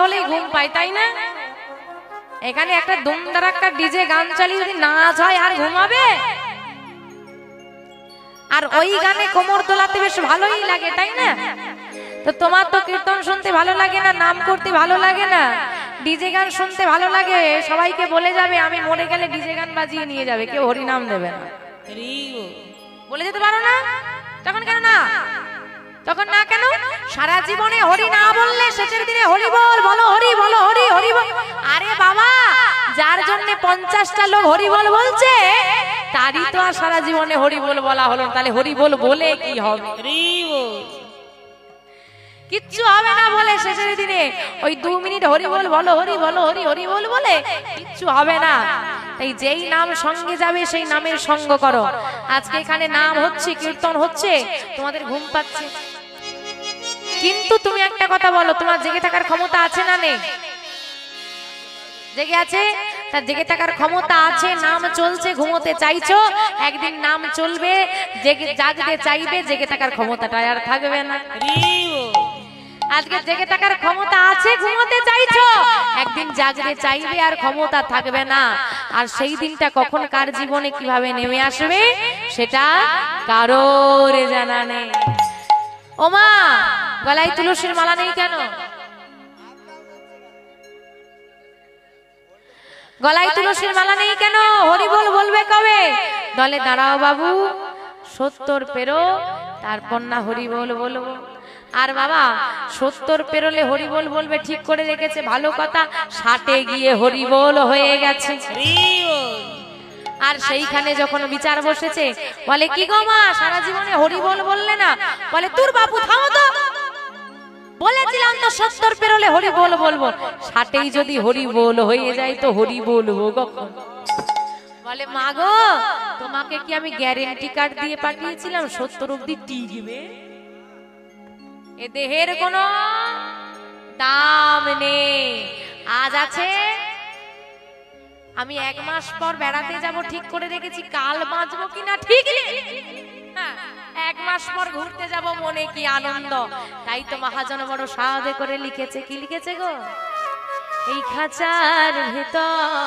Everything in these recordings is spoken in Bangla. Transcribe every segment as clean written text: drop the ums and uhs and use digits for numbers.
হলেই ঘুম পায়, তাই না? এখানে একটা দুমদারাক্কা ডিজে গান চালিয়ে যদি নাচ হয় আর ঘুমাবে? আর ওই গানে কোমর দোলাতে বেশ ভালোই লাগে, তাই না? তো তোমার তো কীর্তন শুনতে ভালো লাগে না, নাম করতে ভালো লাগে না, ডিজে গান শুনতে ভালো লাগে, সবাইকে বলে যাবে আমি মরে গেলে ডিজে গান বাজিয়ে নিয়ে যাবে, কেউ হরি নাম দেবে না। বলে যেতে পারো না? তখন কেন না? তখন না কেন? সারা জীবনে হরি না বললে শেষের দিনে হরি বল, বলো হরি, বলো হরি, হরি বল। আরে বাবা, যার জন্য 50টা লোক হরি বল বলছে তারই তো আর সারা জীবনে হরি বল বলা হলো, তাহলে হরি বল বলে কি হবে? কিচ্ছু হবে না বলে শেষের দিনে ওই 2 মিনিট হরি বল, বলো হরি, বলো হরি, হরি বল বলে কিচ্ছু হবে না। তাই যেই নাম সঙ্গে যাবে সেই নামের সঙ্গ করো। আজকে এখানে নাম হচ্ছে, কীর্তন হচ্ছে, তোমাদের ঘুম পাচ্ছে, কিন্তু তুমি একটা কথা বলো, তোমার জেগে থাকার ক্ষমতা আছে না নেই? জেগে আছে, তার জেগে থাকার ক্ষমতা আছে, নাম চলছে, ঘুমোতে চাইছো, একদিন নাম চলবে, জাগতে চাইবে, জেগে থাকার ক্ষমতাটা আর থাকবে না। আজকে জেগে থাকার ক্ষমতা আছে, ঘুমোতে চাইছো, একদিন জাগতে চাইবে আর ক্ষমতা থাকবে না। আর সেই দিনটা কখন কার জীবনে কিভাবে নেমে আসবে সেটা কারোর জানা নেই। ওমা, গলায় তুলসীর মালা নেই কেন? গলায় তুলসীর মালা নেই কেন? হরি বল বলবে কবে? দলে দাঁড়াও বাবু, 70 পেরো, তারপর না হরি বল বলবো। আর বাবা 70 পেরোলে হরি বল বলবে ঠিক করে রেখেছে, ভালো কথা, 60-এ গিয়ে হরি বল হয়ে গেছে। আর সেইখানে যখন বিচার বসেছে, বলে কি গো মা, সারা জীবনে হরি বল বললে না? বলে তোর বাপু থামো তো, বলেছিলাম তো 70 পেরোলে হরি বল বলবো, 60-এই যদি হরি বল হয়ে যায় তো হরি বলবো কখন? বলে মা গো, তোমাকে কি আমি গ্যারেন্টি কার্ড দিয়ে পাঠিয়েছিলাম 70 অবধি টিকবে? এ দেহের কোনো দাম নেই, আজ আছে, আমি 1 মাস পর বেড়াতে যাব ঠিক করে রেখেছি, কাল বাঁচবো কিনা ঠিক নেই, 1 মাস পর ঘুরতে যাব, মনে কি আনন্দ। তাই তো মহাজন বড় সাধে করে লিখেছে, কি লিখেছে গো? এই খাঁচার ভেতর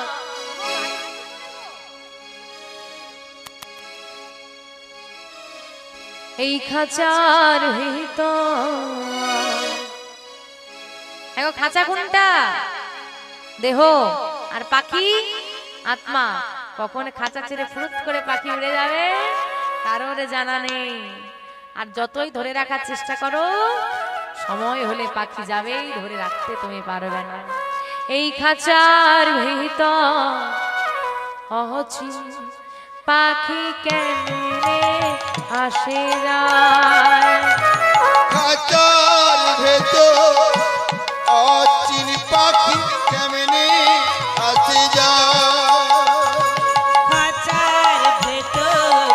এই খাঁচার ভিতর, দেখো খাঁচা কোনটা? দেহ, আর পাখি আত্মা। কখন খাঁচা ছেড়ে ফুরুত করে পাখি উড়ে যাবে কারোর জানা নেই। আর যতই ধরে রাখার চেষ্টা করো, সময় হলে পাখি যাবেই, ধরে রাখতে তুমি পারবে না। এই খাঁচার ভিতর অচিন পাখি কেমনে আসে যায়, খাঁচার ভেতর অচিন পাখি কেমনে আসে যায়, খাঁচার ভেতর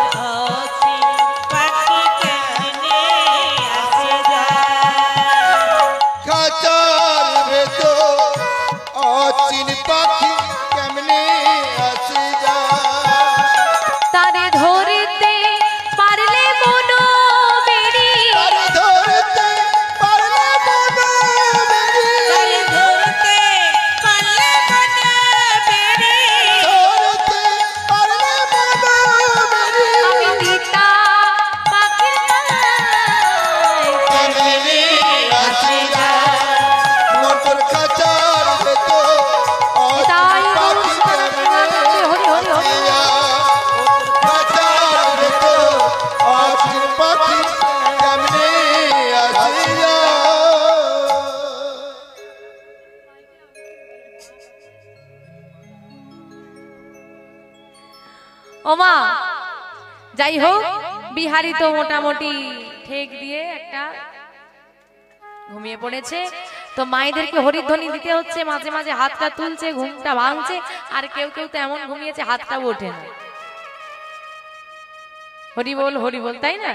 অচিন পাখি কেমনে আসে যায়, খাঁচার ভেতর অচিন পাখি কেমনে আসে যায়, তারে ধরতে পারলে মনো বেরি, তারে ধরতে পারলে মনো বেরি, তারে ধরতে পারলে মনে বেড়ে, ধরতে পারলে মনো বেরি, আমি দিতা পাখির গায়ে কেমনে আসে যায়, মোটর খাঁচার ভেতর অচিন পাখি কেমনে আসে যায়, খাঁচার ভেতর অচিন পাখি কেমনে আসে যায়। ওমা, যাই হোক, বিহারি তো মোটামুটি ঠেক দিয়ে একটা ঘুমিয়ে পড়েছে। তো মায়েদেরকে হরিধ্বনি দিতে হচ্ছে, মাঝে মাঝে হাতটা তুলছে, ঘুমটা ভাঙছে, আর কেউ কেউ তো এমন ঘুমিয়েছে হাতটাও ওঠে না। হরি বল, তাই না?